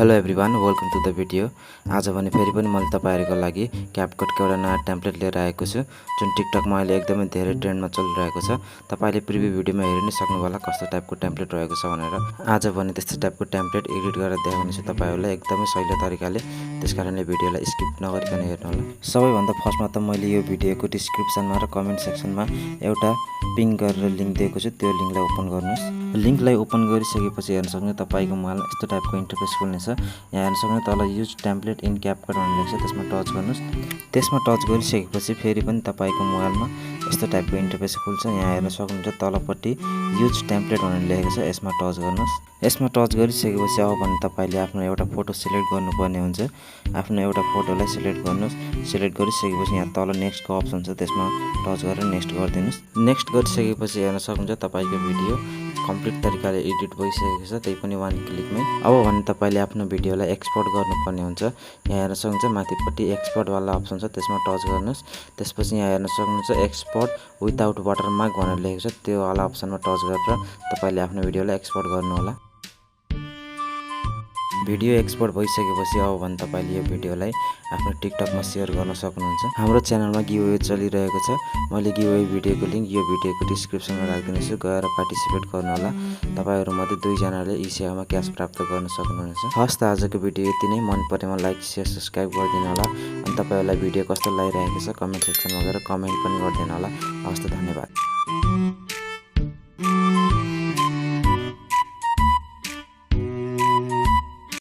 Hello everyone, welcome to the video. आज भने फेरि पनि मैले तपाईहरुको लागि क्यापकटको एउटा नयाँ टेम्प्लेट लिएर आएको छु, जुन टिकटकमा अहिले एकदमै धेरै ट्रेन्डमा चलिरहेको छ। तपाईले प्रिभ्यू भिडियोमा हेरि नै सक्नु होला कस्तो टाइपको टेम्प्लेट रहेको छ भनेर। आज भने त्यस्तो टाइपको टेम्प्लेट एडिट गरेर देखाउने छु तपाईहरुलाई एकदमै सजिलो तरिकाले। त्यसकारणले भिडियोलाई स्किप नगरिकन हेर्नु होला। सबैभन्दा फर्स्टमा त मैले यो भिडियोको डिस्क्रिप्सनमा र कमेन्ट सेक्सनमा एउटा पिन गरेर लिंक दिएको छु, त्यो लिंकलाई ओपन गर्नुस्। लिंकलाई ओपन गरिसकेपछि हेर्न सक्नुहुन्छ तपाईको मोबाइलमा यस्तो टाइपको इन्टरफेस खुल्नेछ। यहाँ हेर्न सक्नुहुन्छ तल युज टेम्प्लेट इन क्यापकट भनेर लेख्छ, त्यसमा टच गर्नुस्। त्यसमा टच गरिसकेपछि फेरि पनि तपाईको मोबाइलमा यस्तो टाइपको इन्टरफेस खुल्छ। यहाँ हेर्न सक्नुहुन्छ तलपट्टि युज टेम्प्लेट भनेर लेखेको छ, यसमा टच गर्नुस्। यसमा टच गरिसकेपछि अब भने तपाईले आफ्नो एउटा फोटो सिलेक्ट गर्नुपर्ने हुन्छ। आफ्नो एउटा फोटोलाई सिलेक्ट गर्नुस्। सिलेक्ट गरिसकेपछि यहाँ तल नेक्स्टको अप्सन छ, त्यसमा टच गरेर नेक्स्ट गरिदिनुस्। नेक्स्ट गरिसकेपछि हेर्न सक्नुहुन्छ तपाईको भिडियो कम्प्लिट तरिकाले एडिट भइसकेको छ, त्यही पनि वान क्लिकमै। अब भने तपाईले आफ्नो भिडियोलाई एक्सपोर्ट गर्नुपर्ने हुन्छ। यहाँ हेर्न सक्नुहुन्छ माथिपट्टि एक्सपोर्ट वाला अप्सन छ, त्यसमा टच गर्नुस्। त्यसपछि यहाँ हेर्न सक्नुहुन्छ एक्सपोर्ट विदाउट वाटरमार्क भनेर लेखेको छ, त्यो वाला अप्सनमा टच गरेर तपाईले आफ्नो भिडियोलाई एक्सपोर्ट गर्नु होला। भिडियो एक्सपोर्ट भइसकेपछि अब भने तपाईले यो भिडियोलाई आफ्नो टिकटकमा शेयर गर्न सक्नुहुन्छ। हाम्रो च्यानलमा गिभअवे चलिरहेको छ। मैले गिभअवे भिडियोको लिंक यो भिडियोको डिस्क्रिप्सनमा राखिदिनेछु, गएर पार्टिसिपेट गर्नु होला। तपाईहरु मध्ये 2 जनाले यी सेवामा क्याश प्राप्त गर्न सक्नुहुनेछ। हस्त आजको भिडियो यति नै। मन परेमा लाइक शेयर सब्स्क्राइब गरिदिनु होला। अनि तपाईहरुलाई भिडियो कस्तो लागिरहेको छ कमेन्ट सेक्सनमा गएर कमेन्ट पनि गरिदिनु होला। हस्त धन्यवाद।